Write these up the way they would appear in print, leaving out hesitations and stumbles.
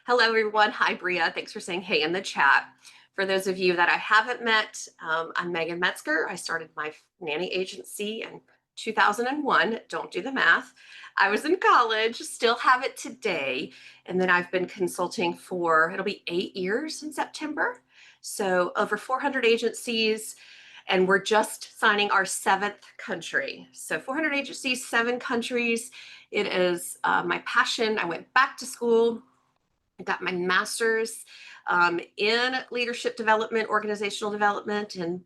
Hello, everyone. Hi, Bria. Thanks for saying hey in the chat. For those of you that I haven't met, I'm Megan Metzger. I started my nanny agency in 2001. Don't do the math. I was in college, still have it today. And then I've been consulting for, it'll be 8 years in September. So over 400 agencies, and we're just signing our 7th country. So 400 agencies, 7 countries. It is my passion. I went back to school. I got my master's in leadership development, organizational development, and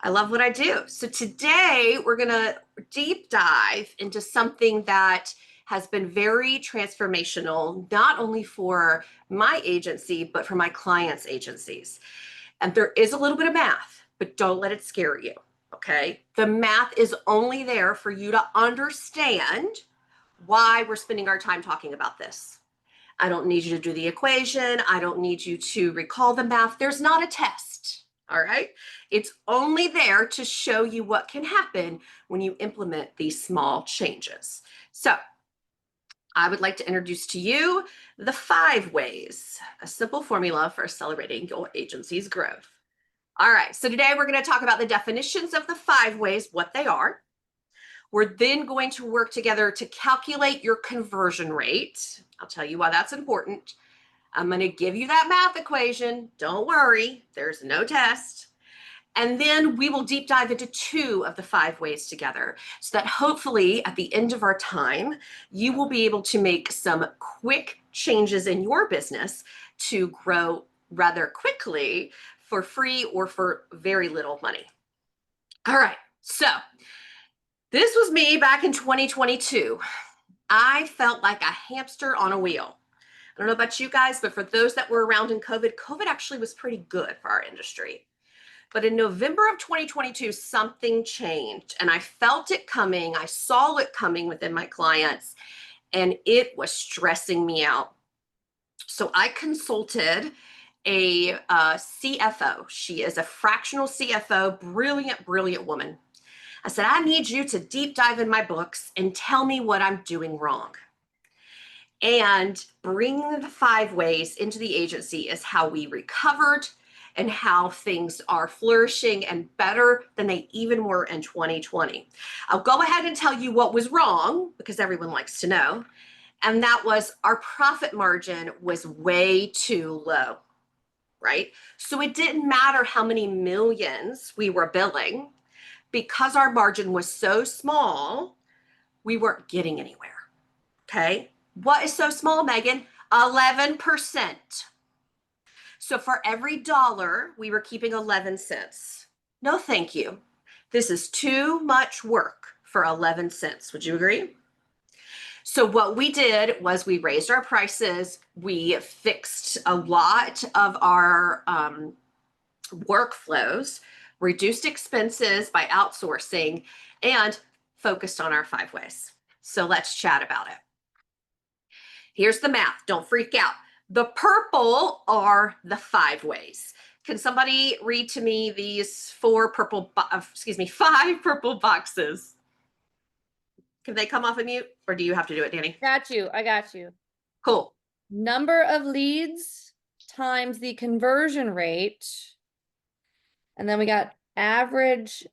I love what I do. So today we're going to deep dive into something that has been very transformational, not only for my agency, but for my clients' agencies. And there is a little bit of math, but don't let it scare you. Okay. The math is only there for you to understand why we're spending our time talking about this. I don't need you to do the equation. I don't need you to recall the math. There's not a test, all right? It's only there to show you what can happen when you implement these small changes. So I would like to introduce to you the 5 ways, a simple formula for accelerating your agency's growth. All right, so today we're going to talk about the definitions of the 5 ways, what they are. We're then going to work together to calculate your conversion rate. I'll tell you why that's important. I'm going to give you that math equation. Don't worry, there's no test. And then we will deep dive into 2 of the 5 ways together so that hopefully at the end of our time, you will be able to make some quick changes in your business to grow rather quickly for free or for very little money. All right, so this was me back in 2022. I felt like a hamster on a wheel. I don't know about you guys, but for those that were around in COVID, COVID actually was pretty good for our industry. But in November of 2022, something changed and I felt it coming. I saw it coming within my clients and it was stressing me out. So I consulted a CFO. She is a fractional CFO, brilliant, brilliant woman. I said, I need you to deep dive in my books and tell me what I'm doing wrong. And bringing the 5 ways into the agency is how we recovered and how things are flourishing and better than they even were in 2020. I'll go ahead and tell you what was wrong because everyone likes to know. And that was our profit margin was way too low, right? So it didn't matter how many millions we were billing. Because our margin was so small, we weren't getting anywhere, okay? What is so small, Megan? 11%. So for every dollar, we were keeping 11 cents. No, thank you. This is too much work for 11 cents. Would you agree? So what we did was we raised our prices. We fixed a lot of our workflows, reduced expenses by outsourcing, and focused on our 5 ways. So let's chat about it. Here's the math. Don't freak out. The purple are the 5 ways. Can somebody read to me these 5 purple boxes? Can they come off of mute or do you have to do it, Danny? Got you. I got you. Cool. Number of leads times the conversion rate. And then we got average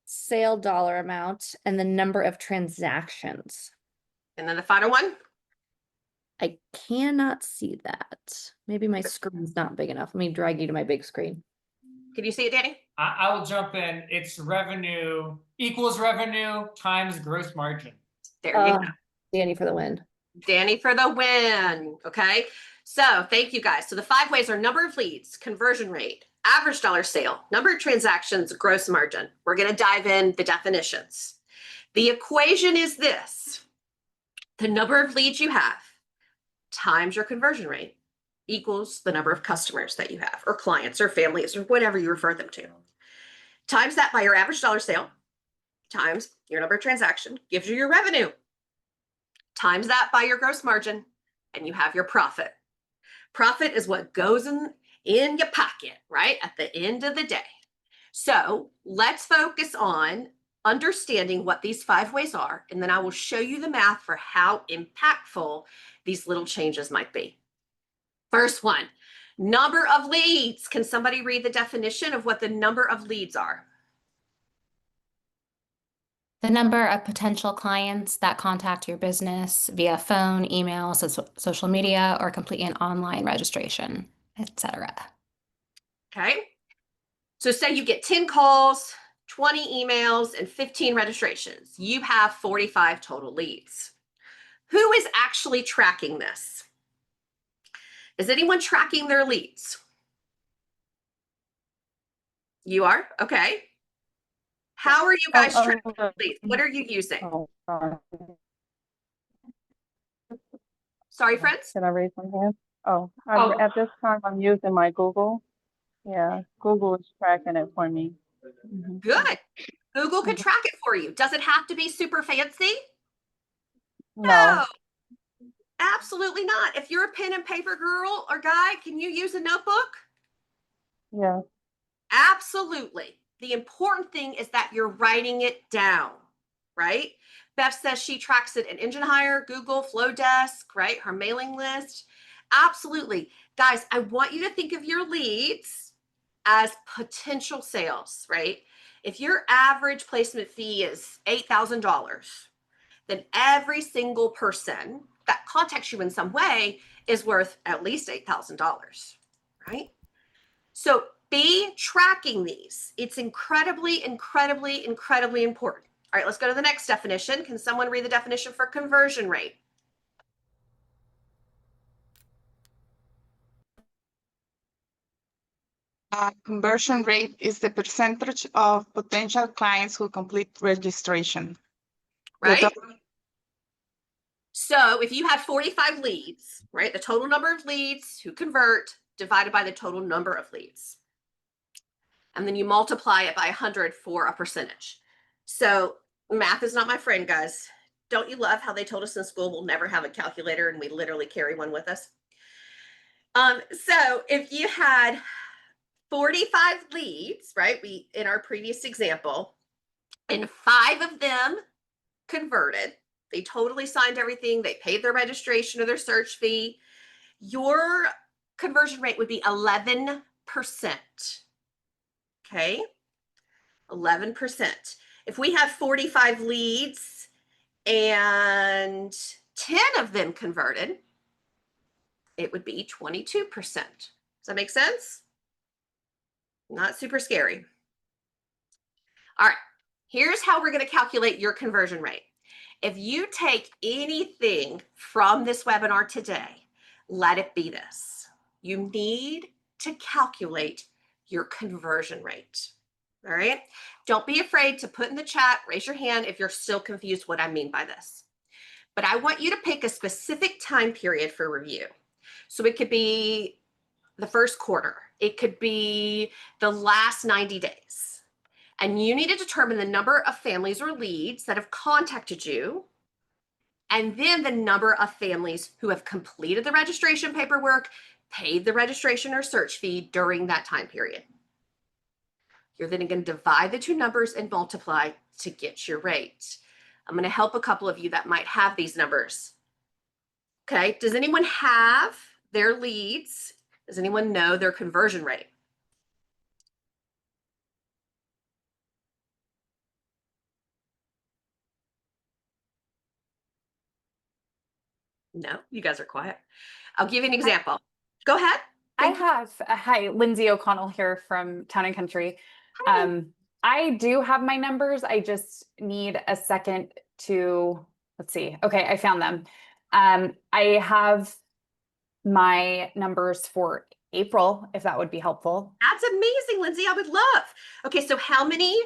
sale dollar amount and the number of transactions. And then the final one? I cannot see that. Maybe my screen's not big enough. Let me drag you to my big screen. Can you see it, Danny? I will jump in. It's revenue equals revenue times gross margin. There you go. Danny for the win. Danny for the win. Okay. So thank you guys. So the 5 ways are number of leads, conversion rate, average dollar sale, number of transactions, gross margin. We're going to dive in the definitions. The equation is this: the number of leads you have times your conversion rate equals the number of customers that you have, or clients, or families, or whatever you refer them to. Times that by your average dollar sale, times your number of transaction, gives you your revenue. Times that by your gross margin, and you have your profit. Profit is what goes in your pocket, right? At the end of the day. So let's focus on understanding what these 5 ways are, and then I will show you the math for how impactful these little changes might be. First one, number of leads. Can somebody read the definition of what the number of leads are? The number of potential clients that contact your business via phone, email, social media, or complete an online registration, etc. Okay. So say you get 10 calls, 20 emails, and 15 registrations. You have 45 total leads. Who is actually tracking this? Is anyone tracking their leads? You are? Okay. How are you guys tracking leads? What are you using? Oh, sorry. Sorry, friends? Can I raise my hand? At this time, I'm using my Google. Yeah, Google is tracking it for me. Mhm. Good. Google can track it for you. Does it have to be super fancy? No, Absolutely not. If you're a pen and paper girl or guy, can you use a notebook? yeah, Absolutely. The important thing is that you're writing it down, right? Beth says she tracks it in Engine Hire, Google, Flowdesk, right? Her mailing list. Absolutely. Guys, I want you to think of your leads as potential sales, right? If your average placement fee is $8,000, then every single person that contacts you in some way is worth at least $8,000, right? So be tracking these. It's incredibly, incredibly, incredibly important. All right, let's go to the next definition. Can someone read the definition for conversion rate? Conversion rate is the percentage of potential clients who complete registration. Right? So if you have 45 leads, right, the total number of leads who convert divided by the total number of leads. And then you multiply it by 100 for a percentage. So math is not my friend, guys. Don't you love how they told us in school we'll never have a calculator and we literally carry one with us? So if you had 45 leads, right? We in our previous example, and 5 of them converted. They totally signed everything. They paid their registration or their search fee. Your conversion rate would be 11%. Okay. 11%. If we have 45 leads and 10 of them converted, it would be 22%. Does that make sense? Not super scary. All right, here's how we're going to calculate your conversion rate. If you take anything from this webinar today, let it be this. You need to calculate your conversion rate. All right. Don't be afraid to put in the chat, raise your hand if you're still confused what I mean by this. But I want you to pick a specific time period for review. So it could be the first quarter. It could be the last 90 days. And you need to determine the number of families or leads that have contacted you, and then the number of families who have completed the registration paperwork, paid the registration or search fee during that time period. You're then going to divide the two numbers and multiply to get your rate. I'm going to help a couple of you that might have these numbers. Okay, does anyone have their leads? Does anyone know their conversion rate? No, you guys are quiet. I'll give you an example. Go ahead. Hi, Lindsay O'Connell here from Town and Country. Hi. I do have my numbers. I just need a second to, let's see. Okay, I found them. I have my numbers for April, if that would be helpful. That's amazing, Lindsay. I would love. Okay, so how many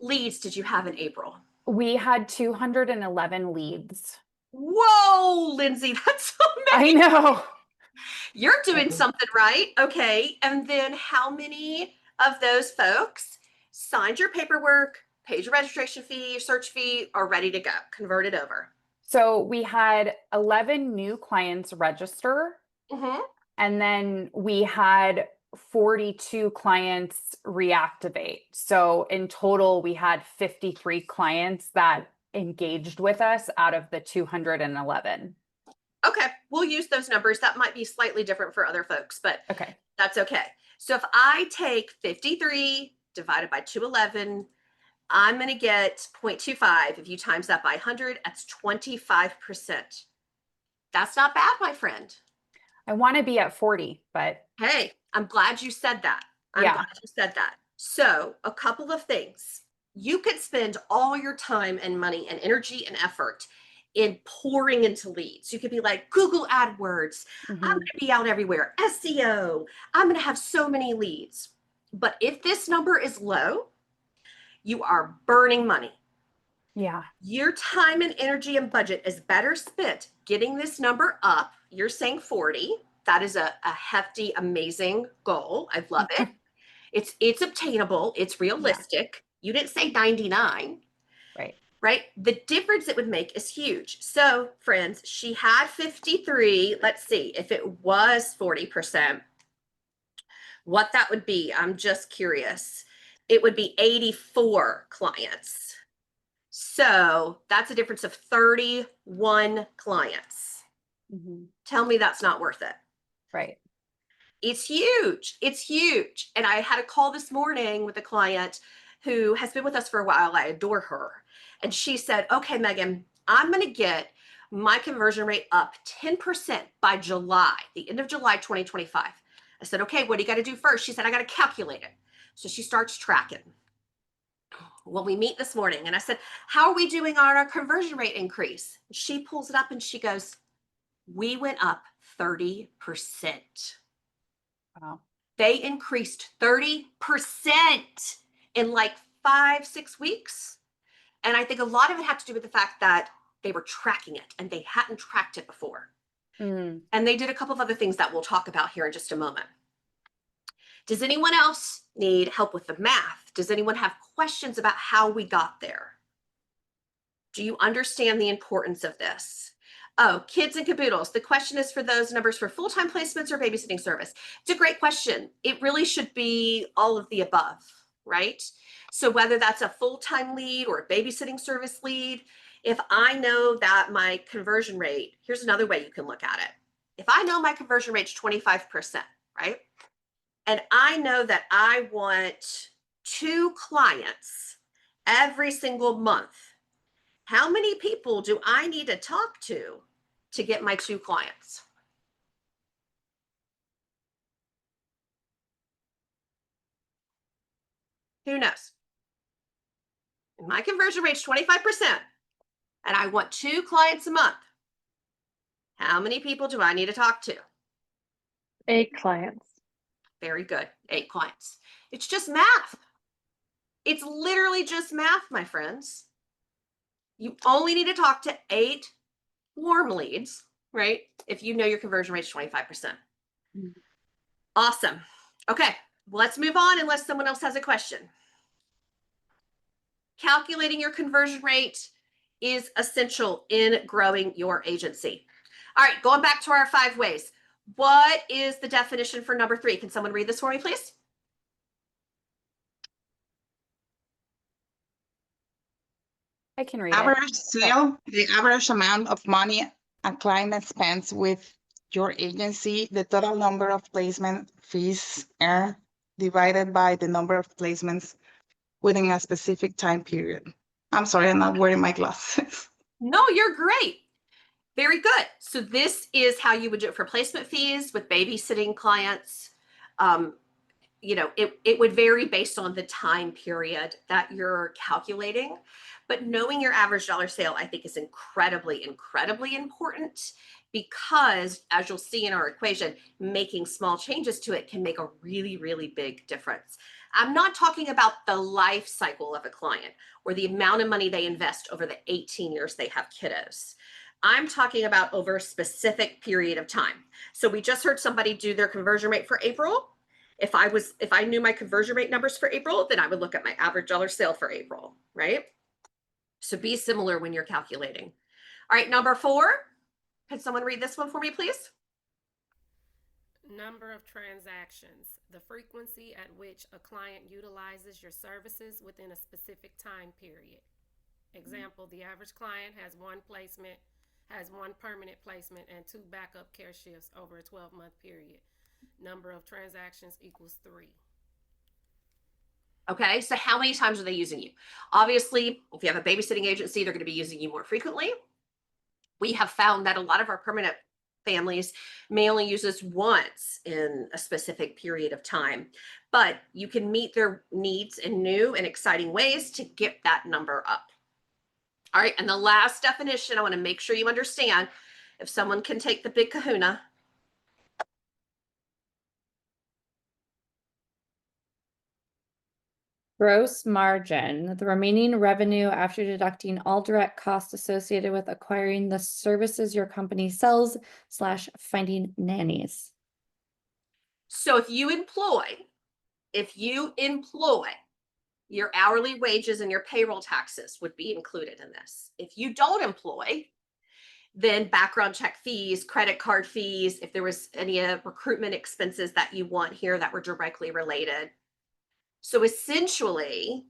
leads did you have in April? We had 211 leads. Whoa, Lindsay, that's so I many. know. You're doing something right. Okay, and then how many of those folks signed your paperwork, paid your registration fee, your search fee, are ready to go, converted over? So we had 11 new clients register. And then we had 42 clients reactivate. So in total, we had 53 clients that engaged with us out of the 211. Okay, we'll use those numbers. That might be slightly different for other folks, but Okay. that's okay. So if I take 53 divided by 211, I'm going to get 0.25. If you times that by 100, that's 25%. That's not bad, my friend. I want to be at 40, but Hey, I'm glad you said that. I'm Yeah. glad you said that. So a couple of things. You could spend all your time and money and energy and effort in pouring into leads. You could be like, Google AdWords, I'm mhm, going to be out everywhere. SEO, I'm going to have so many leads. But if this number is low, you are burning money. yeah. Your time and energy and budget is better spent getting this number up. You're saying 40. That is a hefty, amazing goal. I love it. It's obtainable. It's realistic. You didn't say 99, Right. right? The difference it would make is huge. So, friends, she had 53. Let's see if it was 40%, what that would be. I'm just curious. It would be 84 clients. So that's a difference of 31 clients. mhm, Tell me that's not worth it. Right. It's huge. It's huge. And I had a call this morning with a client who has been with us for a while. I adore her. And she said, okay, Megan, I'm going to get my conversion rate up 10% by July, the end of July 2025. I said, okay, what do you got to do first? She said, I got to calculate it. So she starts tracking. Well, we meet this morning and I said, how are we doing on our conversion rate increase? She pulls it up and she goes, we went up 30%. Wow. They increased 30% in like 5-6 weeks. And I think a lot of it had to do with the fact that they were tracking it and they hadn't tracked it before. Mm. And they did a couple of other things that we'll talk about here in just a moment. Does anyone else need help with the math? Does anyone have questions about how we got there? Do you understand the importance of this? Oh, kids and caboodles. The question is for those numbers for full-time placements or babysitting service. It's a great question. It really should be all of the above, right? So whether that's a full-time lead or a babysitting service lead, if I know that my conversion rate, here's another way you can look at it. If I know my conversion rate is 25%, right? And I know that I want 2 clients every single month. How many people do I need to talk to get my 2 clients? Who knows? My conversion rate is 25%, and I want 2 clients a month. How many people do I need to talk to? 8 clients. Very good. 8 clients. It's just math. It's literally just math, my friends. You only need to talk to 8 warm leads, right? If you know your conversion rate is 25%. Mhm. Awesome. Okay, let's move on unless someone else has a question. Calculating your conversion rate is essential in growing your agency. All right, going back to our 5 ways. What is the definition for number 3? Can someone read this for me, please? I can read it. Average sale, the average amount of money a client spends with your agency, the total number of placement fees earned divided by the number of placements within a specific time period. I'm sorry, I'm not wearing my glasses. No, you're great. Very good. So this is how you would do it for placement fees with babysitting clients. You know, it would vary based on the time period that you're calculating. But knowing your average dollar sale, I think, is incredibly, incredibly important because, as you'll see in our equation, making small changes to it can make a really, really big difference. I'm not talking about the life cycle of a client or the amount of money they invest over the 18 years they have kiddos. I'm talking about over a specific period of time. So we just heard somebody do their conversion rate for April. If I knew my conversion rate numbers for April, then I would look at my average dollar sale for April, right? So be similar when you're calculating. All right, number 4. Can someone read this one for me, please? Number of transactions, the frequency at which a client utilizes your services within a specific time period. Example, the average client has has 1 permanent placement and 2 backup care shifts over a 12-month period. Number of transactions equals 3. Okay, so how many times are they using you? Obviously, if you have a babysitting agency, they're going to be using you more frequently. We have found that a lot of our permanent families may only use us once in a specific period of time, but you can meet their needs in new and exciting ways to get that number up. All right, and the last definition, I want to make sure you understand. If someone can take the big kahuna. Gross margin, the remaining revenue after deducting all direct costs associated with acquiring the services your company sells / finding nannies. So if you employ, your hourly wages and your payroll taxes would be included in this. If you don't employ, then background check fees, credit card fees, if there was any recruitment expenses that you want here that were directly related. So essentially,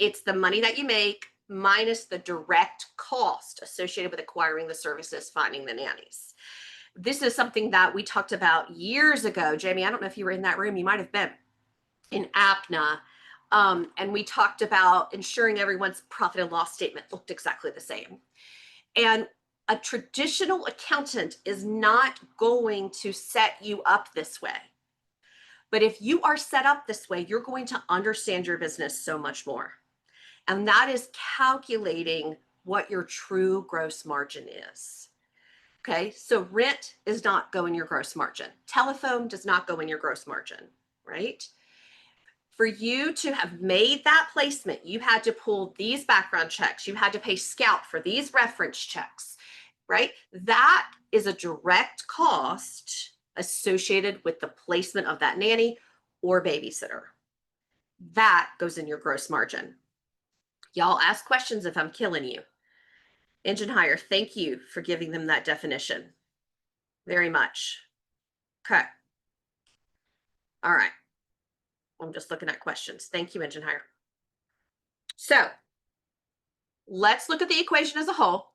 it's the money that you make minus the direct cost associated with acquiring the services, finding the nannies. This is something that we talked about years ago. Jamie, I don't know if you were in that room. You might have been in APNA. And we talked about ensuring everyone's profit and loss statement looked exactly the same. And a traditional accountant is not going to set you up this way. But if you are set up this way, you're going to understand your business so much more. And that is calculating what your true gross margin is. Okay, so rent does not go in your gross margin. Telephone does not go in your gross margin, right? For you to have made that placement, you had to pull these background checks. You had to pay Scout for these reference checks, right? That is a direct cost associated with the placement of that nanny or babysitter. That goes in your gross margin. Y'all ask questions if I'm killing you. Engine Hire, thank you for giving them that definition. Very much. Okay. All right. I'm just looking at questions. Thank you, Engine Hire. So let's look at the equation as a whole,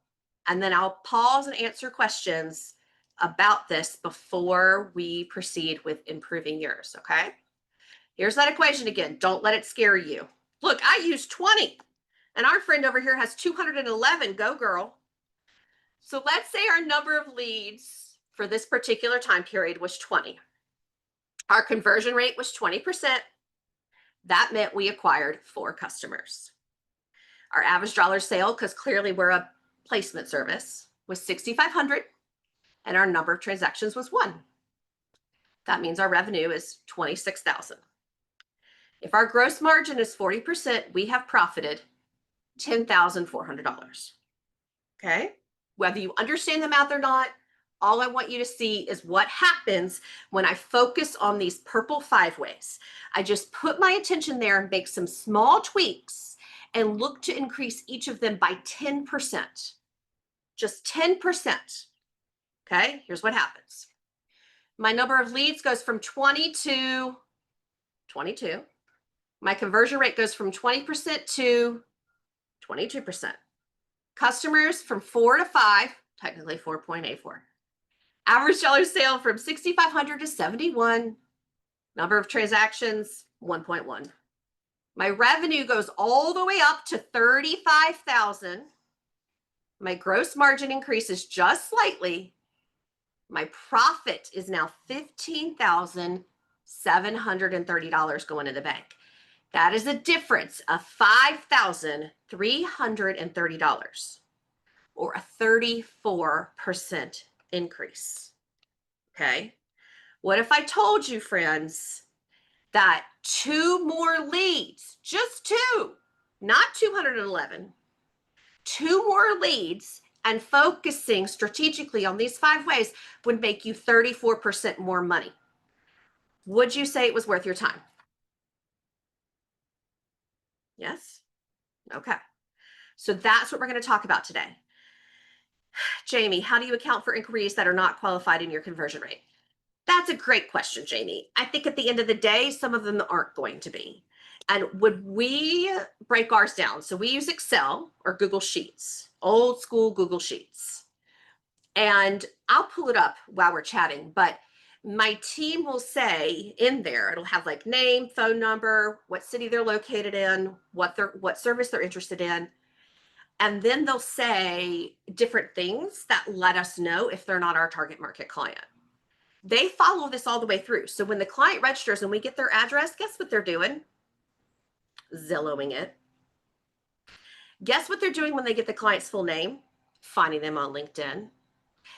and then I'll pause and answer questions about this before we proceed with improving yours, okay? Here's that equation again. Don't let it scare you. Look, I used 20, and our friend over here has 211. Go, girl. So let's say our number of leads for this particular time period was 20. Our conversion rate was 20%. That meant we acquired 4 customers. Our average dollar sale, because clearly we're a placement service, was $6,500, and our number of transactions was 1. That means our revenue is $26,000. If our gross margin is 40%, we have profited $10,400. Okay? Whether you understand the math or not, all I want you to see is what happens when I focus on these purple 5 ways. I just put my attention there and make some small tweaks and look to increase each of them by 10%. Just 10%. Okay, here's what happens. My number of leads goes from 20 to 22. My conversion rate goes from 20% to 22%. Customers from 4 to 5, technically 4.84. Average dollar sale from 6,500 to 71. Number of transactions, 1.1. My revenue goes all the way up to 35,000. My gross margin increases just slightly. My profit is now $15,730 going in the bank. That is a difference of $5,330 or a 34% increase. Okay. What if I told you, friends, that 2 more leads, just 2, not 211, 2 more leads and focusing strategically on these 5 ways would make you 34% more money? Would you say it was worth your time? Yes? Okay. So that's what we're going to talk about today. Jamie, how do you account for inquiries that are not qualified in your conversion rate? That's a great question, Jamie. I think at the end of the day, some of them aren't going to be. And would we break ours down? So we use Excel or Google Sheets, old school Google Sheets. And I'll pull it up while we're chatting, but my team will say in there, it'll have like name, phone number, what city they're located in, what service they're interested in. And then they'll say different things that let us know if they're not our target market client. They follow this all the way through. So when the client registers and we get their address, guess what they're doing? Zillowing it. Guess what they're doing when they get the client's full name? Finding them on LinkedIn,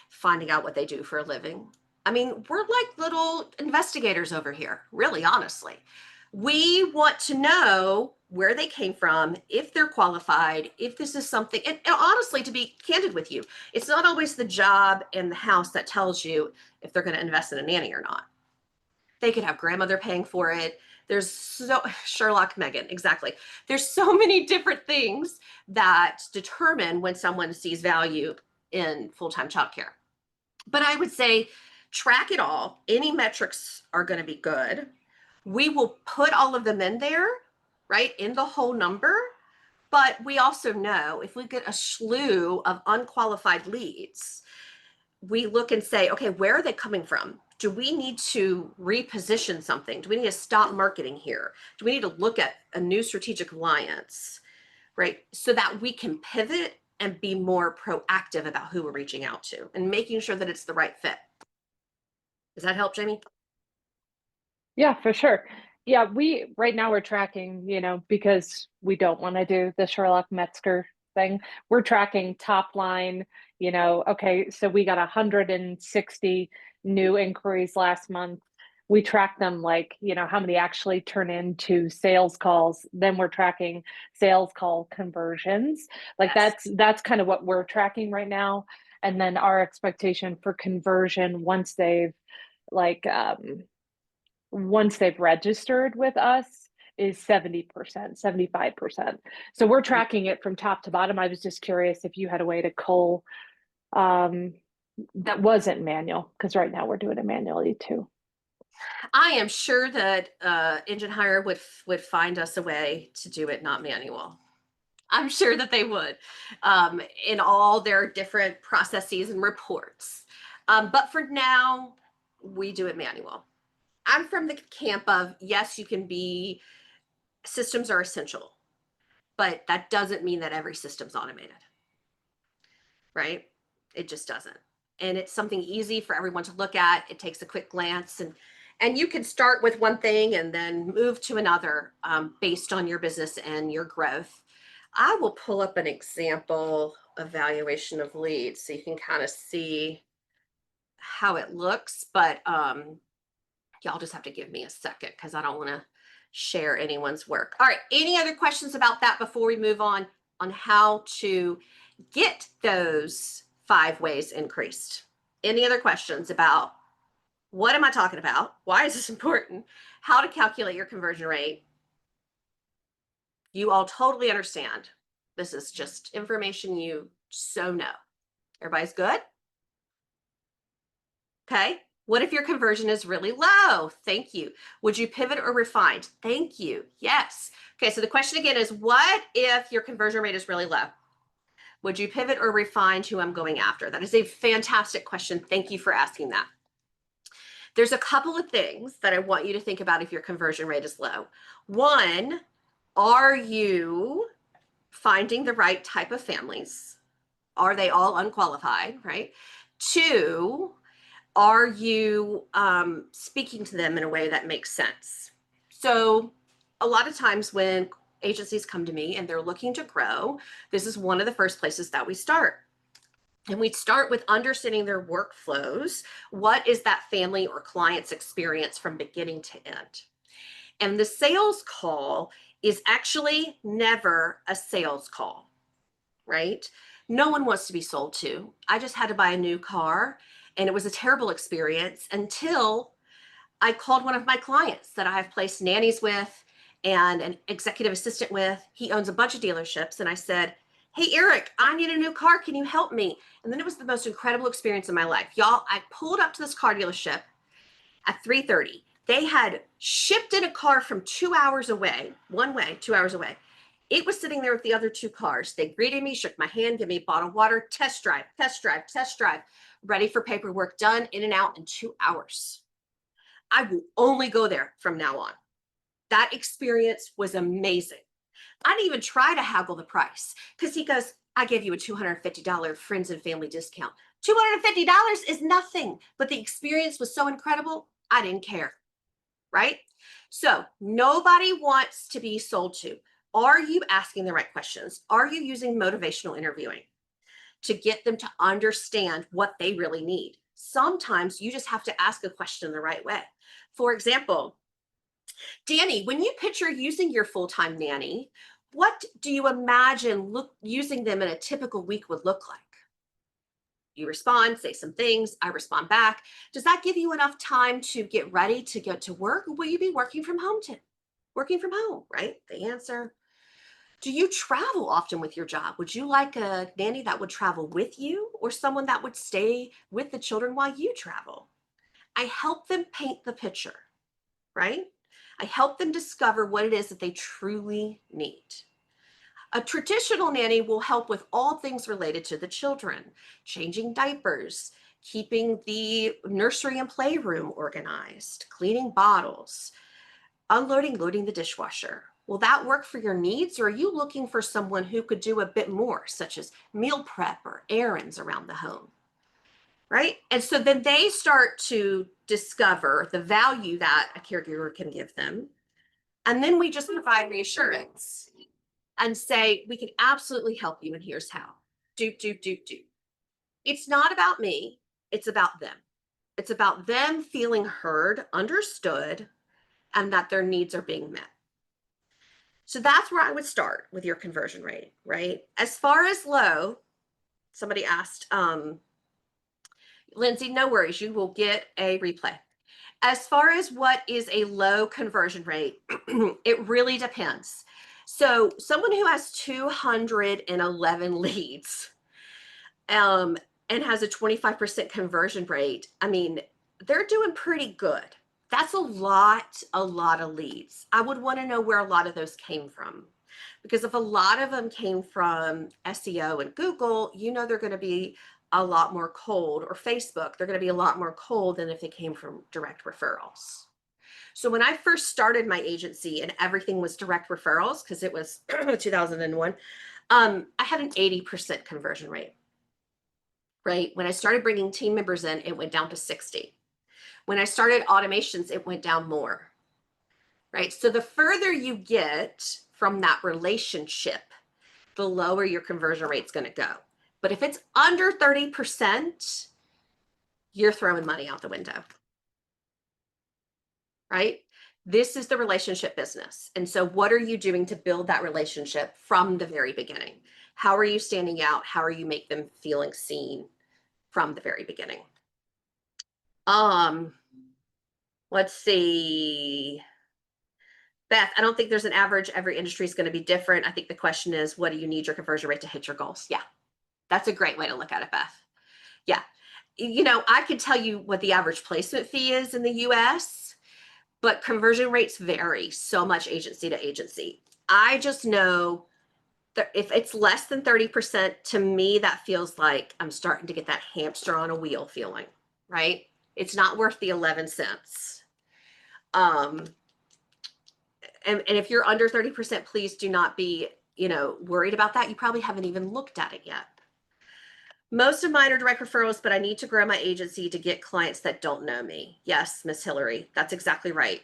finding out what they do for a living. I mean, we're like little investigators over here, really, honestly. We want to know where they came from, if they're qualified, if this is something, and honestly, to be candid with you, it's not always the job and the house that tells you if they're going to invest in a nanny or not. They could have grandmother paying for it. There's so, Sherlock, Megan, exactly. There's so many different things that determine when someone sees value in full-time childcare. But I would say track it all. Any metrics are going to be good. We will put all of them in there, right, in the whole number. But we also know if we get a slew of unqualified leads, we look and say, okay, where are they coming from? Do we need to reposition something? Do we need to stop marketing here? Do we need to look at a new strategic alliance, right? So that we can pivot and be more proactive about who we're reaching out to and making sure that it's the right fit. Does that help, Jamie? Yeah, for sure. Yeah, right now we're tracking, because we don't want to do the Sherlock Metzger thing. We're tracking top line, okay, so we got 160 new inquiries last month. We track them like, how many actually turn into sales calls. Then we're tracking sales call conversions. Like Yes. that's kind of what we're tracking right now. And then our expectation for conversion once they've registered with us is 70%, 75%. So we're tracking it from top to bottom. I was just curious if you had a way to cull that wasn't manual, because right now we're doing it manually too. I am sure that Engine Hire would find us a way to do it not manual. I'm sure that they would in all their different processes and reports. But for now, we do it manual. I'm from the camp of, yes, systems are essential, but that doesn't mean that every system's automated, right? It just doesn't. And it's something easy for everyone to look at. It takes a quick glance and you can start with one thing and then move to another based on your business and your growth. I will pull up an example evaluation of leads so you can kind of see how it looks, but y'all just have to give me a second because I don't want to share anyone's work. All right, any other questions about that before we move on how to get those 5 ways increased? Any other questions about what am I talking about? Why is this important? How to calculate your conversion rate? You all totally understand. This is just information you so know. Everybody's good? Okay. What if your conversion is really low? Thank you. Would you pivot or refine? Thank you. Yes. Okay. So the question again is, what if your conversion rate is really low? Would you pivot or refine who I'm going after? That is a fantastic question. Thank you for asking that. There's a couple of things that I want you to think about if your conversion rate is low. One, are you finding the right type of families? Are they all unqualified, right? 2, are you speaking to them in a way that makes sense? So a lot of times when agencies come to me and they're looking to grow, this is one of the first places that we start. And we start with understanding their workflows. What is that family or client's experience from beginning to end? And the sales call is actually never a sales call, right? No one wants to be sold to. I just had to buy a new car and it was a terrible experience until I called one of my clients that I have placed nannies with and an executive assistant with. He owns a bunch of dealerships. And I said, hey, Eric, I need a new car. Can you help me? And then it was the most incredible experience in my life. Y'all, I pulled up to this car dealership at 3:30. They had shipped in a car from 2 hours away, one way, 2 hours away. It was sitting there with the other 2 cars. They greeted me, shook my hand, gave me a bottle of water, test drive, ready for paperwork, done, in and out in 2 hours. I will only go there from now on. That experience was amazing. I didn't even try to haggle the price because he goes, I gave you a $250 friends and family discount. $250 is nothing, but the experience was so incredible, I didn't care, right? So nobody wants to be sold to. Are you asking the right questions? Are you using motivational interviewing to get them to understand what they really need? Sometimes you just have to ask a question the right way. For example, Danny, when you picture using your full-time nanny, what do you imagine using them in a typical week would look like? You respond, say some things, I respond back. Does that give you enough time to get ready to go to work? Or will you be working from home, right? The answer. Do you travel often with your job? Would you like a nanny that would travel with you or someone that would stay with the children while you travel? I help them paint the picture, right? I help them discover what it is that they truly need. A traditional nanny will help with all things related to the children, changing diapers, keeping the nursery and playroom organized, cleaning bottles, unloading, loading the dishwasher. Will that work for your needs, or are you looking for someone who could do a bit more, such as meal prep or errands around the home? Right? And so then they start to discover the value that a caregiver can give them. And then we just provide reassurance and say, we can absolutely help you, and here's how. Do. It's not about me, it's about them. It's about them feeling heard, understood, and that their needs are being met. So that's where I would start with your conversion rate, right? As far as low, somebody asked, Lindsay, no worries, you will get a replay. As far as what is a low conversion rate, it really depends. So someone who has 211 leads and has a 25% conversion rate, I mean, they're doing pretty good. That's a lot of leads. I would want to know where a lot of those came from. Because if a lot of them came from SEO and Google, you know they're going to be a lot more cold, or Facebook, they're going to be a lot more cold than if they came from direct referrals. So when I first started my agency and everything was direct referrals, because it was 2001, I had an 80% conversion rate, right? When I started bringing team members in, it went down to 60. When I started automations, it went down more, right? So the further you get from that relationship, the lower your conversion rate's going to go. But if it's under 30%, you're throwing money out the window, right? This is the relationship business. And so what are you doing to build that relationship from the very beginning? How are you standing out? How are you make them feeling seen from the very beginning? Let's see. Beth, I don't think there's an average. Every industry is going to be different. I think the question is, what do you need your conversion rate to hit your goals? Yeah, that's a great way to look at it, Beth. Yeah. You know, I could tell you what the average placement fee is in the US, but conversion rates vary so much agency to agency. I just know that if it's less than 30%, to me, that feels like I'm starting to get that hamster on a wheel feeling, right? It's not worth the 11 cents. And if you're under 30%, please do not be, worried about that. You probably haven't even looked at it yet. Most of mine are direct referrals, but I need to grow my agency to get clients that don't know me. Yes, Miss Hillary, that's exactly right.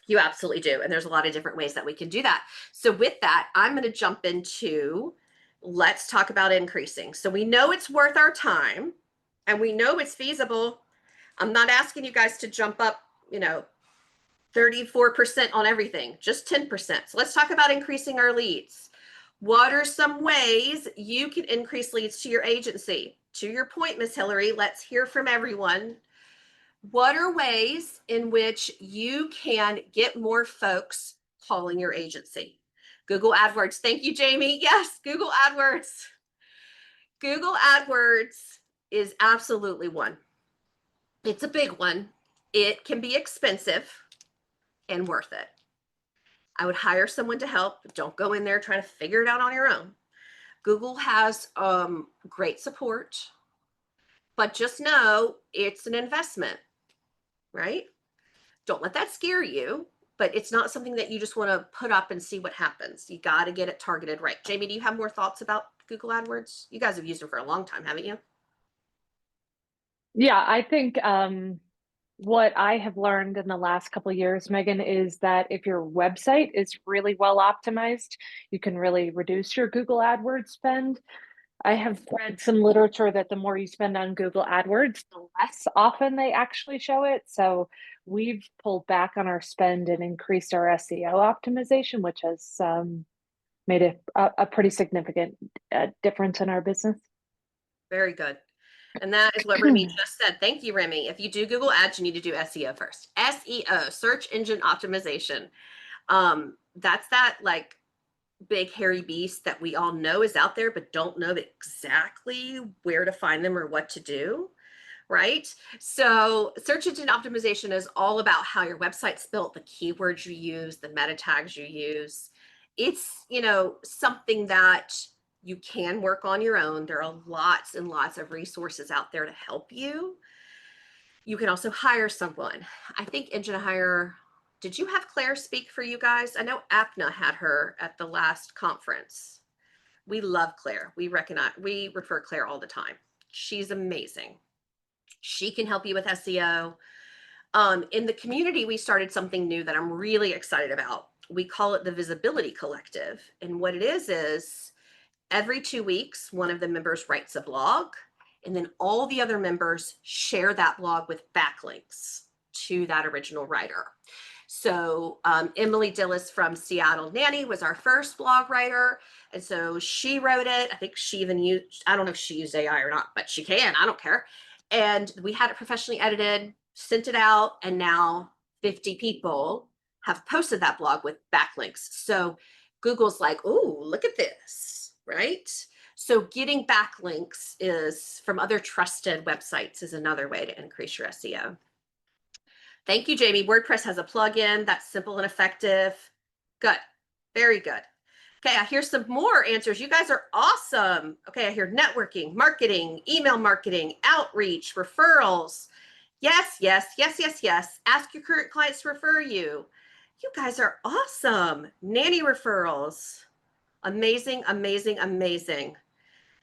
You absolutely do. And there's a lot of different ways that we can do that. So with that, I'm going to jump into, let's talk about increasing. So we know it's worth our time and we know it's feasible. I'm not asking you guys to jump up, 34% on everything, just 10%. So let's talk about increasing our leads. What are some ways you can increase leads to your agency? To your point, Miss Hillary, let's hear from everyone. What are ways in which you can get more folks calling your agency? Google AdWords. Thank you, Jamie. Yes, Google AdWords. Google AdWords is absolutely one. It's a big one. It can be expensive and worth it. I would hire someone to help, but don't go in there trying to figure it out on your own. Google has great support, but just know it's an investment, right? Don't let that scare you, but it's not something that you just want to put up and see what happens. You got to get it targeted right. Jamie, do you have more thoughts about Google AdWords? You guys have used them for a long time, haven't you? Yeah, I think what I have learned in the last couple of years, Megan, is that if your website is really well optimized, you can really reduce your Google AdWords spend. I have read some literature that the more you spend on Google AdWords, the less often they actually show it. So we've pulled back on our spend and increased our SEO optimization, which has made a pretty significant difference in our business. Very good. And that is what Remy just said. Thank you, Remy. If you do Google Ads, you need to do SEO first. SEO, search engine optimization. That's that like big hairy beast that we all know is out there, but don't know exactly where to find them or what to do, right? So search engine optimization is all about how your website's built, the keywords you use, the meta tags you use. It's, something that you can work on your own. There are lots and lots of resources out there to help you. You can also hire someone. I think Engine Hire, did you have Claire speak for you guys? I know APNA had her at the last conference. We love Claire. We refer Claire all the time. She's amazing. She can help you with SEO. In the community, we started something new that I'm really excited about. We call it the Visibility Collective. And what it is every 2 weeks, one of the members writes a blog, and then all the other members share that blog with backlinks to that original writer. So Emily Dillis from Seattle Nanny was our first blog writer. And so she wrote it. I think she even used, I don't know if she used AI or not, but she can, I don't care. And we had it professionally edited, sent it out, and now 50 people have posted that blog with backlinks. So Google's like, oh, look at this, right? So getting backlinks is from other trusted websites is another way to increase your SEO. Thank you, Jamie. WordPress has a plugin that's simple and effective. Good. Very good. Okay, I hear some more answers. You guys are awesome. Okay, I hear networking, marketing, email marketing, outreach, referrals. Yes, yes, yes, yes, yes. Ask your current clients to refer you. You guys are awesome. Nanny referrals. Amazing, amazing, amazing.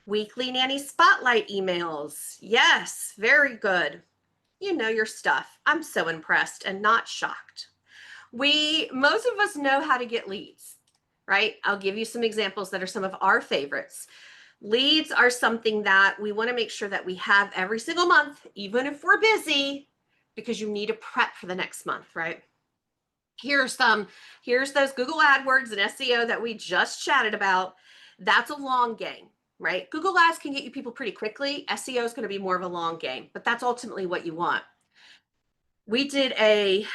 Weekly nanny spotlight emails. Yes, very good. You know your stuff. I'm so impressed and not shocked. Most of us know how to get leads, right? I'll give you some examples that are some of our favorites. Leads are something that we want to make sure that we have every single month, even if we're busy, because you need to prep for the next month, right? Here's those Google AdWords and SEO that we just chatted about. That's a long game, right? Google Ads can get you people pretty quickly. SEO is going to be more of a long game, but that's ultimately what you want. We did a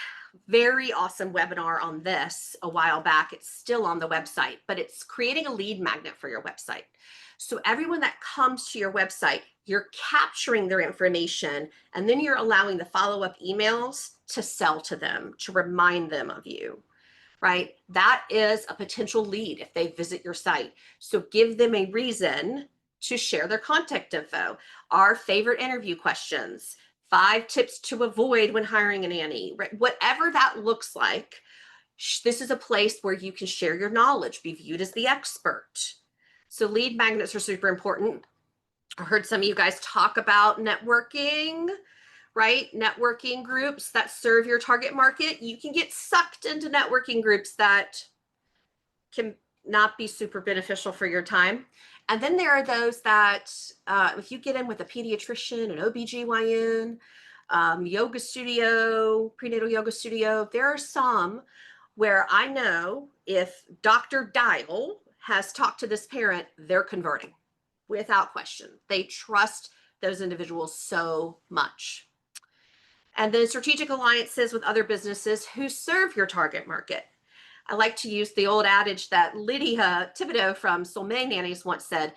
very awesome webinar on this a while back. It's still on the website, but it's creating a lead magnet for your website. So everyone that comes to your website, you're capturing their information, and then you're allowing the follow-up emails to sell to them, to remind them of you, right? That is a potential lead if they visit your site. So give them a reason to share their contact info. Our favorite interview questions, 5 tips to avoid when hiring a nanny, right? Whatever that looks like, this is a place where you can share your knowledge, be viewed as the expert. So lead magnets are super important. I heard some of you guys talk about networking, right? Networking groups that serve your target market. You can get sucked into networking groups that can not be super beneficial for your time. And then there are those that if you get in with a pediatrician, an OBGYN, yoga studio, prenatal yoga studio, there are some where I know if Dr. Dial has talked to this parent, they're converting without question. They trust those individuals so much. And then strategic alliances with other businesses who serve your target market. I like to use the old adage that Lydia Thibodeau from Soleil Nannies once said,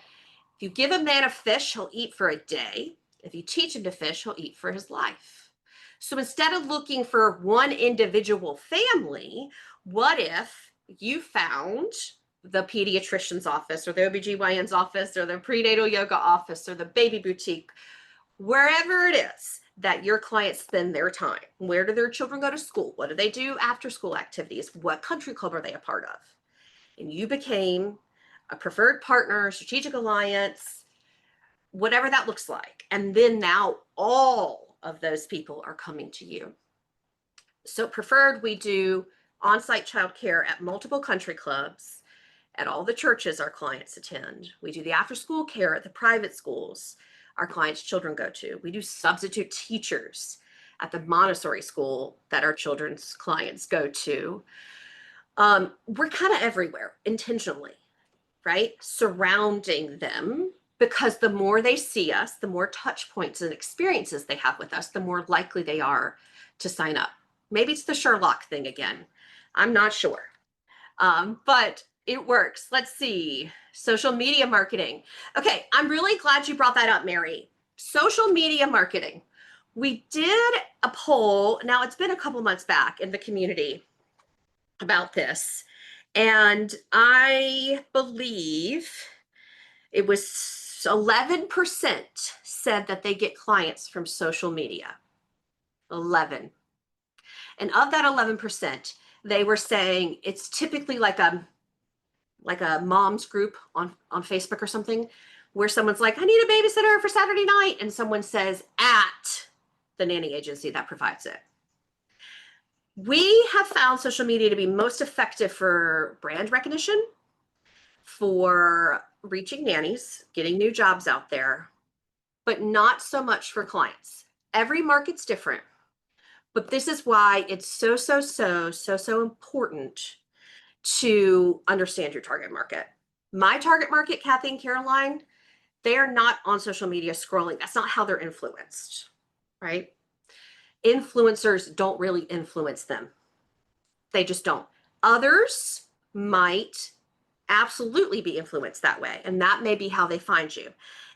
if you give a man a fish, he'll eat for a day. If you teach him to fish, he'll eat for his life. So instead of looking for one individual family, what if you found the pediatrician's office or the OBGYN's office or the prenatal yoga office or the baby boutique, wherever it is that your clients spend their time. Where do their children go to school? What do they do after school activities? What country club are they a part of? And you became a preferred partner, strategic alliance, whatever that looks like. And then now all of those people are coming to you. So preferred, we do on-site childcare at multiple country clubs, at all the churches our clients attend. We do the after-school care at the private schools our clients' children go to. We do substitute teachers at the Montessori school that our children's clients go to. We're kind of everywhere intentionally, right? Surrounding them, because the more they see us, the more touch points and experiences they have with us, the more likely they are to sign up. Maybe it's the Sherlock thing again. I'm not sure. But it works. Let's see. Social media marketing. Okay, I'm really glad you brought that up, Mary. Social media marketing. We did a poll. Now, it's been a couple months back in the community about this. And I believe it was 11% said that they get clients from social media. 11. And of that 11%, they were saying it's typically like a mom's group on Facebook or something, where someone's like, I need a babysitter for Saturday night. And someone says at the nanny agency that provides it. We have found social media to be most effective for brand recognition, for reaching nannies, getting new jobs out there, but not so much for clients. Every market's different, but this is why it's so important to understand your target market. My target market, Kathy and Caroline, they are not on social media scrolling. That's not how they're influenced, right? Influencers don't really influence them. They just don't. Others might absolutely be influenced that way, and that may be how they find you.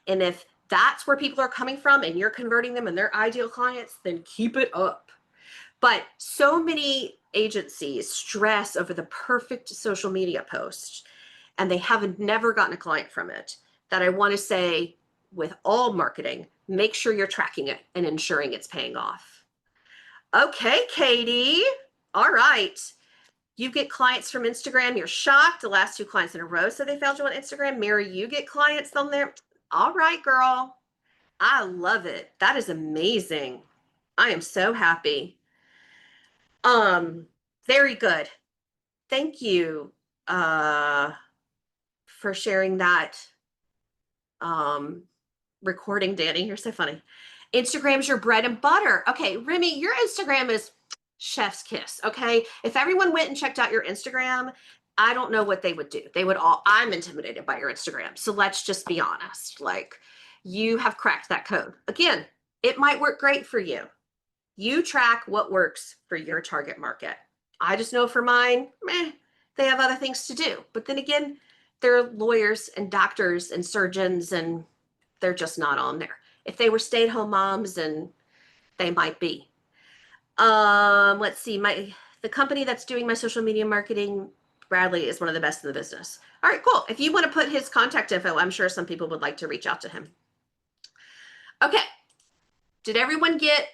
And if that's where people are coming from and you're converting them and they're ideal clients, then keep it up. But so many agencies stress over the perfect social media post, and they haven't never gotten a client from it, that I want to say with all marketing, make sure you're tracking it and ensuring it's paying off. Okay, Katie. All right. You get clients from Instagram. You're shocked. The last 2 clients in a row said they found you on Instagram. Mary, you get clients on there. All right, girl. I love it. That is amazing. I am so happy. Very good. Thank you for sharing that recording, Danny. You're so funny. Instagram's your bread and butter. Okay, Remy, your Instagram is chef's kiss. Okay, if everyone went and checked out your Instagram, I don't know what they would do. They would all, I'm intimidated by your Instagram. So let's just be honest. Like, you have cracked that code. Again, it might work great for you. You track what works for your target market. I just know for mine, they have other things to do. But then again, they're lawyers and doctors and surgeons, and they're just not on there. If they were stay-at-home moms, and they might be. Let's see, the company that's doing my social media marketing, Bradley, is one of the best in the business. All right, cool. If you want to put his contact info, I'm sure some people would like to reach out to him. Okay. Did everyone get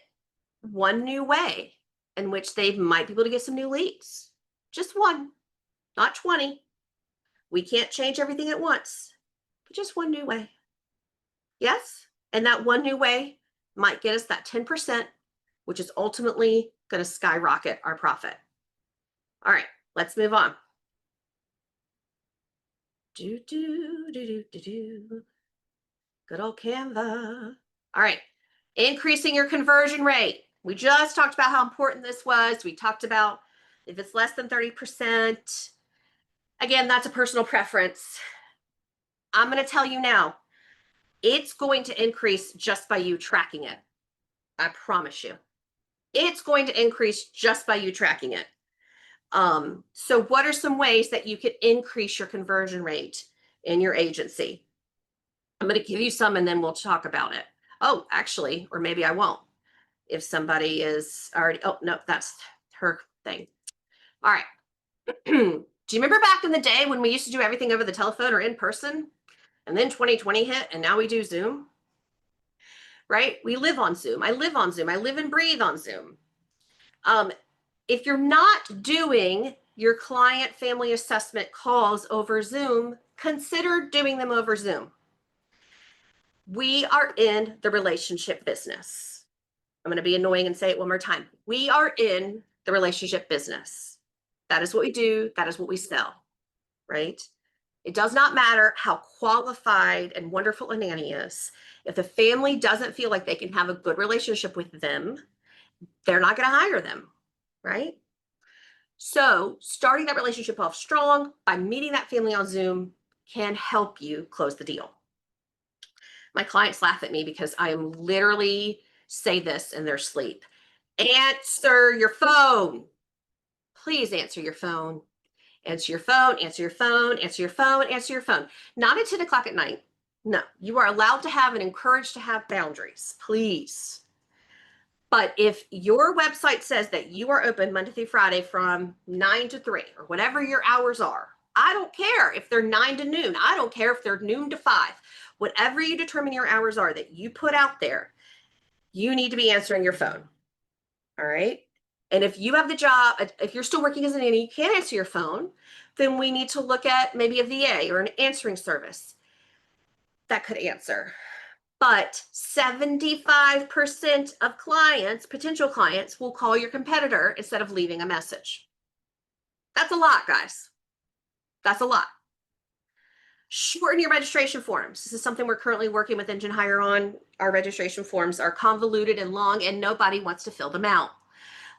one new way in which they might be able to get some new leads? Just one, not 20. We can't change everything at once, but just one new way. Yes? And that one new way might get us that 10%, which is ultimately going to skyrocket our profit. All right, let's move on. Good old Canva. All right, increasing your conversion rate. We just talked about how important this was. We talked about if it's less than 30%. Again, that's a personal preference. I'm going to tell you now, it's going to increase just by you tracking it. I promise you. It's going to increase just by you tracking it. So what are some ways that you could increase your conversion rate in your agency? I'm going to give you some and then we'll talk about it. Oh, actually, or maybe I won't. If somebody is already, oh, no, that's her thing. All right. Do Do you remember back in the day when we used to do everything over the telephone or in person? And then 2020 hit and now we do Zoom, right? We live on Zoom. I live on Zoom. I live and breathe on Zoom. If you're not doing your client family assessment calls over Zoom, consider doing them over Zoom. We are in the relationship business. I'm going to be annoying and say it one more time. We are in the relationship business. That is what we do. That is what we sell, right? It does not matter how qualified and wonderful a nanny is. If the family doesn't feel like they can have a good relationship with them, they're not going to hire them, right? So starting that relationship off strong by meeting that family on Zoom can help you close the deal. My clients laugh at me because I am literally say this in their sleep. Answer your phone. Please answer your phone. Answer your phone, answer your phone, answer your phone, answer your phone. Not at 10 o'clock at night. No, you are allowed to have and encouraged to have boundaries, please. But if your website says that you are open Monday through Friday from 9 to 3 or whatever your hours are, I don't care if they're 9 to noon. I don't care if they're noon to 5. Whatever you determine your hours are that you put out there, you need to be answering your phone. All right. And if you have the job, if you're still working as a nanny, you can't answer your phone, then we need to look at maybe a VA or an answering service that could answer. But 75% of clients, potential clients, will call your competitor instead of leaving a message. That's a lot, guys. That's a lot. Shorten your registration forms. This is something we're currently working with Engine Hire on. Our registration forms are convoluted and long, and nobody wants to fill them out.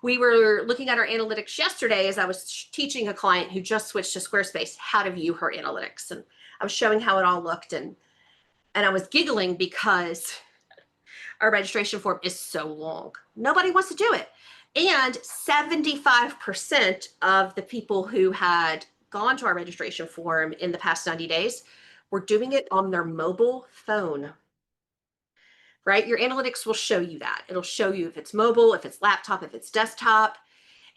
We were looking at our analytics yesterday as I was teaching a client who just switched to Squarespace how to view her analytics. And I was showing how it all looked, and I was giggling because our registration form is so long. Nobody wants to do it. And 75% of the people who had gone to our registration form in the past 90 days were doing it on their mobile phone. Right? Your analytics will show you that. It'll show you if it's mobile, if it's laptop, if it's desktop.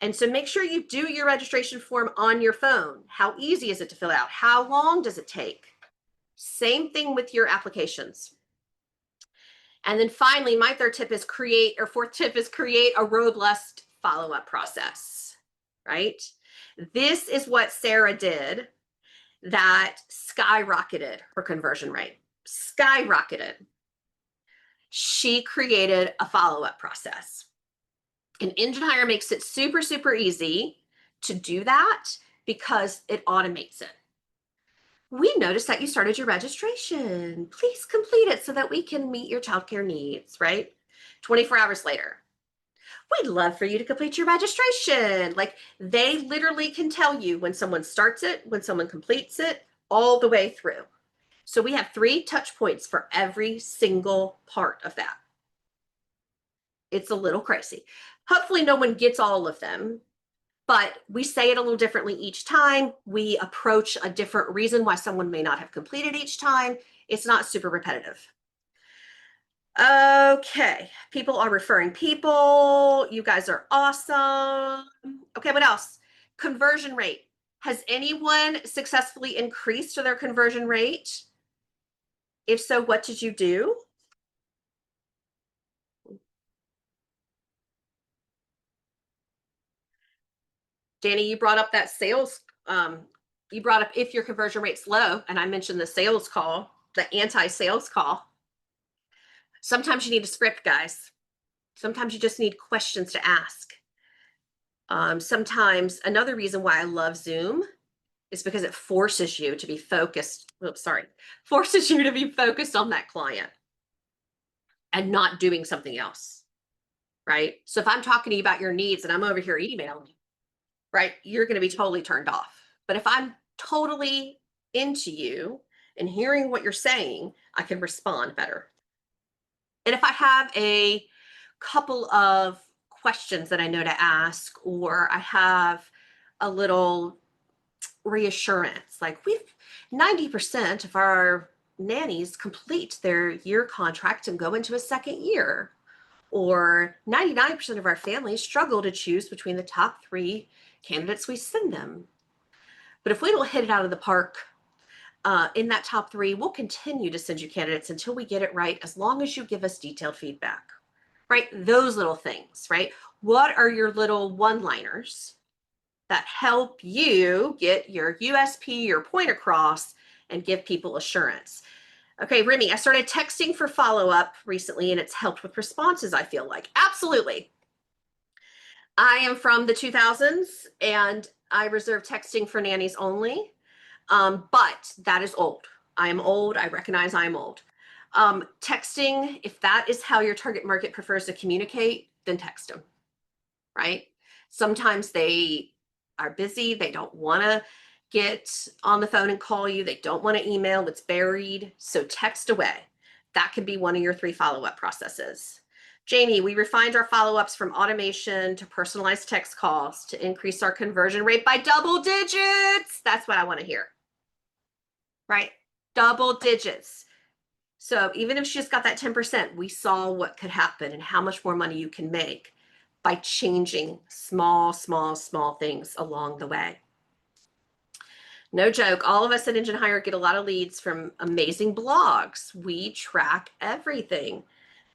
And so make sure you do your registration form on your phone. How easy is it to fill out? How long does it take? Same thing with your applications. And then finally, my fourth tip is create a robust follow-up process, right? This is what Sarah did that skyrocketed her conversion rate, skyrocketed. She created a follow-up process. And Engine Hire makes it super, super easy to do that because it automates it. We noticed that you started your registration. Please complete it so that we can meet your childcare needs, right? 24 hours later. We'd love for you to complete your registration. Like, they literally can tell you when someone starts it, when someone completes it, all the way through. So we have 3 touch points for every single part of that. It's a little crazy. Hopefully no one gets all of them, but we say it a little differently each time. We approach a different reason why someone may not have completed each time. It's not super repetitive. Okay, people are referring people. You guys are awesome. Okay, what else? Conversion rate. Has anyone successfully increased their conversion rate? If so, what did you do? Danny, you brought up that sales, you brought up if your conversion rate's low, and I mentioned the sales call, the anti-sales call. Sometimes you need a script, guys. Sometimes you just need questions to ask. Sometimes another reason why I love Zoom is because it forces you to be focused. Forces you to be focused on that client and not doing something else, right? So if I'm talking to you about your needs and I'm over here emailing, right, you're going to be totally turned off. But if I'm totally into you and hearing what you're saying, I can respond better. And if I have a couple of questions that I know to ask, or I have a little reassurance, like 90% of our nannies complete their year contract and go into a second year, or 99% of our families struggle to choose between the top 3 candidates we send them, But if we don't hit it out of the park in that top 3, we'll continue to send you candidates until we get it right, as long as you give us detailed feedback, right? Those little things, right? What are your little one-liners that help you get your USP, your point across, and give people assurance? Okay, Remy, I started texting for follow-up recently, and it's helped with responses, I feel like. Absolutely. I am from the 2000s, and I reserve texting for nannies only. But that is old. I am old. I recognize I am old. Texting, if that is how your target market prefers to communicate, then text them, right? Sometimes they are busy. They don't want to get on the phone and call you. They don't want to email. It's buried. So text away. That could be one of your 3 follow-up processes. Jamie, we refined our follow-ups from automation to personalized text calls to increase our conversion rate by double digits. That's what I want to hear. Right? Double digits. So even if she just got that 10%, we saw what could happen and how much more money you can make by changing small things along the way. No joke. All of us at Engine Hire get a lot of leads from amazing blogs. We track everything.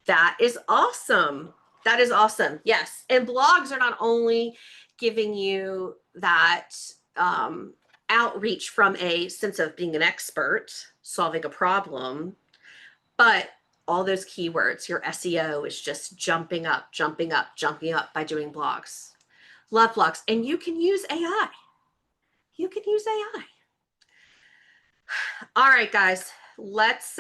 That is awesome. That is awesome. Yes. And blogs are not only giving you that outreach from a sense of being an expert, solving a problem, but all those keywords, your SEO is just jumping up by doing blogs. Love blogs. And you can use AI. You can use AI. All right, guys, let's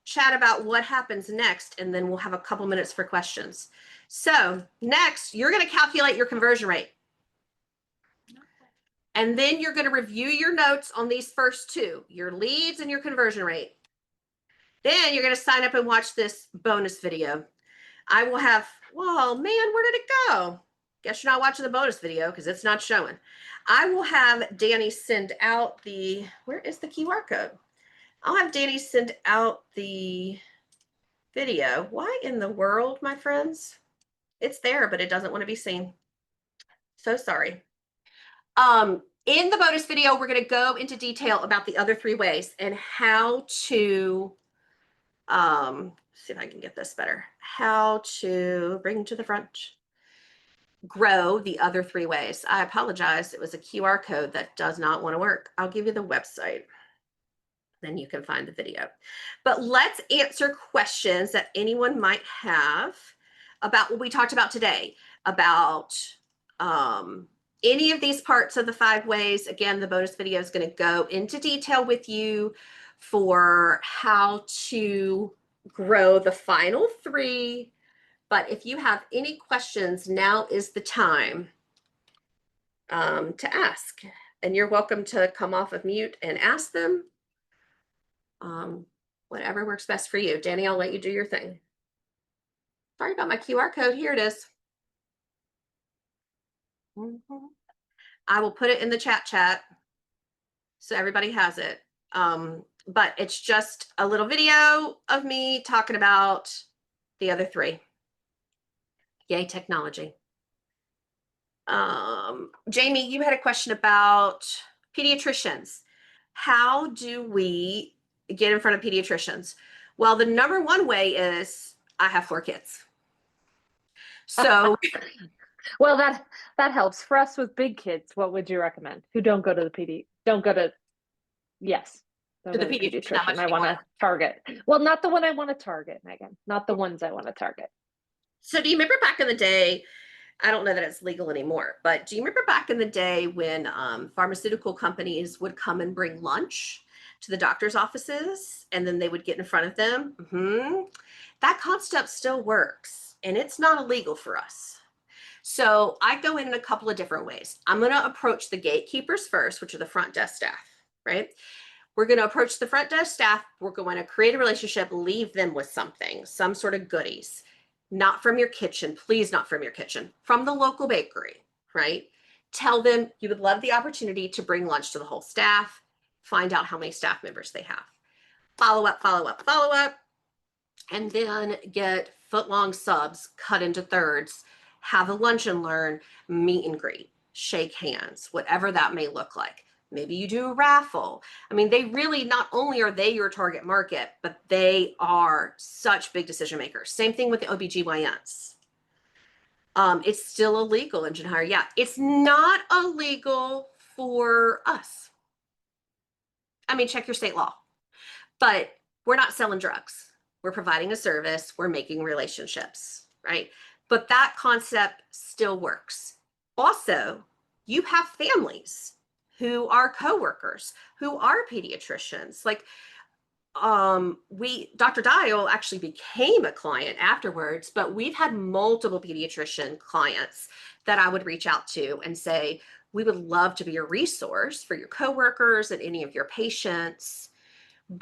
chat about what happens next, and then we'll have a couple minutes for questions. So next, you're going to calculate your conversion rate. And then you're going to review your notes on these first 2, your leads and your conversion rate. Then you're going to sign up and watch this bonus video. I will have, whoa, man, where did it go? Guess you're not watching the bonus video because it's not showing. I will have Danny send out the, where is the QR code? I'll have Danny send out the video. Why in the world, my friends? It's there, but it doesn't want to be seen. So sorry. In the bonus video, we're going to go into detail about the other 3 ways and how to, see if I can get this better, how to bring to the front, grow the other 3 ways. I apologize. It was a QR code that does not want to work. I'll give you the website. Then you can find the video. But let's answer questions that anyone might have about what we talked about today, about any of these parts of the 5 ways. Again, the bonus video is going to go into detail with you for how to grow the final 3. But if you have any questions, now is the time to ask. And you're welcome to come off of mute and ask them. Whatever works best for you. Danny, I'll let you do your thing. Sorry about my QR code. Here it is. I will put it in the chat so everybody has it. But it's just a little video of me talking about the other 3. Yay, technology. Jamie, you had a question about pediatricians. How do we get in front of pediatricians? Well, the number 1 way is I have 4 kids. So well, that helps. For us with big kids, what would you recommend? Who don't go to the don't go to, yes. To the pediatrician I want to target. Well, not the one I want to target, Megan. Not the ones I want to target. So do you remember back in the day, I don't know that it's legal anymore, but do you remember back in the day when pharmaceutical companies would come and bring lunch to the doctor's offices, and then they would get in front of them? That concept still works, and it's not illegal for us. So I go in a couple of different ways. I'm going to approach the gatekeepers first, which are the front desk staff, right? We're going to approach the front desk staff. We're going to create a relationship, leave them with something, some sort of goodies. Not from your kitchen, please, not from your kitchen, from the local bakery, right? Tell them you would love the opportunity to bring lunch to the whole staff, find out how many staff members they have. Follow up, and then get foot-long subs cut into thirds, have a lunch and learn, meet and greet. shake hands, whatever that may look like. Maybe you do a raffle. I mean, they really, not only are they your target market, but they are such big decision makers. Same thing with the OBGYNs. It's still illegal in hire. Yeah, it's not illegal for us. I mean, check your state law. But we're not selling drugs. We're providing a service. We're making relationships, right? But that concept still works. Also, you have families who are coworkers, who are pediatricians. Like, Dr. Dial actually became a client afterwards, but we've had multiple pediatrician clients that I would reach out to and say, we would love to be a resource for your coworkers and any of your patients.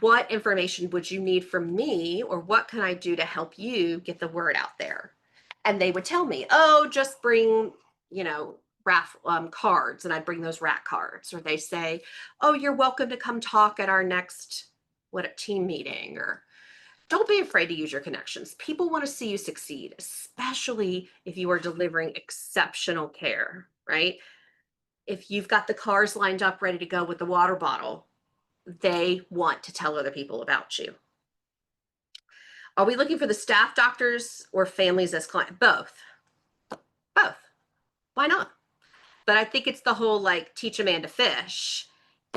What information would you need from me, or what can I do to help you get the word out there? And they would tell me, oh, just bring, cards, and I'd bring those rat cards. Or they say, oh, you're welcome to come talk at our next team meeting. Or don't be afraid to use your connections. People want to see you succeed, especially if you are delivering exceptional care, right? If you've got the cars lined up ready to go with the water bottle, they want to tell other people about you. Are we looking for the staff doctors or families as clients? Both. Why not? But I think it's the whole teach a man to fish.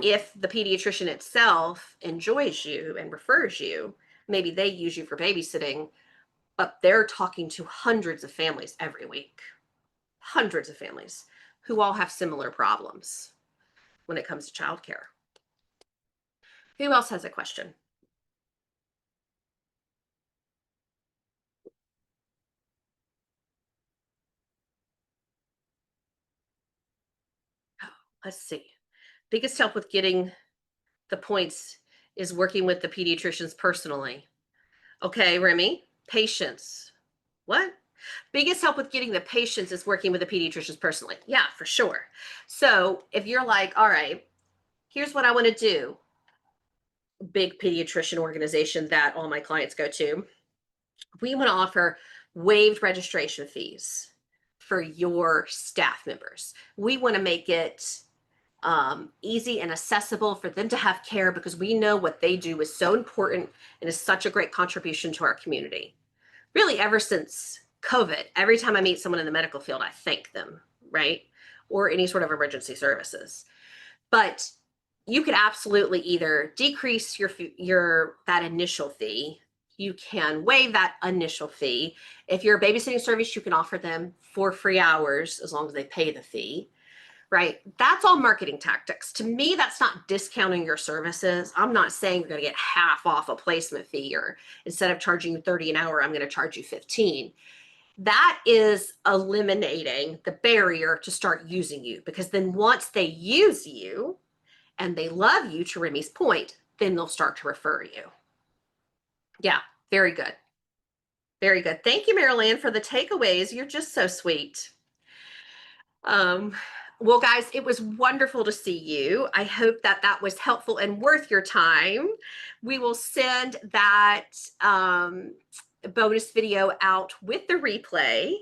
If the pediatrician itself enjoys you and refers you, maybe they use you for babysitting, but they're talking to hundreds of families every week. Hundreds of families who all have similar problems when it comes to childcare. Who else has a question? Let's see. Biggest help with getting the points is working with the pediatricians personally. Okay, Remy, patience. What? Biggest help with getting the patients is working with the pediatricians personally. Yeah, for sure. So if you're like, all right, here's what I want to do. Big pediatrician organization that all my clients go to. We want to offer waived registration fees for your staff members. We want to make it easy and accessible for them to have care, because we know what they do is so important and is such a great contribution to our community. Really, ever since COVID, every time I meet someone in the medical field, I thank them, right? Or any sort of emergency services. But you could absolutely either decrease that initial fee. You can waive that initial fee. If you're a babysitting service, you can offer them for free hours as long as they pay the fee. Right? That's all marketing tactics. To me, that's not discounting your services. I'm not saying you're going to get half off a placement fee, or instead of charging you $30 an hour, I'm going to charge you $15. That is eliminating the barrier to start using you, because then once they use you and they love you, to Remy's point, then they'll start to refer you. Yeah, very good. Very good. Thank you, Marilyn, for the takeaways. You're just so sweet. Well, guys, it was wonderful to see you. I hope that was helpful and worth your time. We will send that bonus video out with the replay.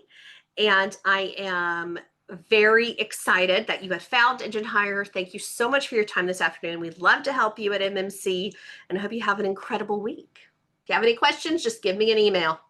And I am very excited that you have found Engine Hire. Thank you so much for your time this afternoon. We'd love to help you at MMC, and I hope you have an incredible week. If you have any questions, just give me an email.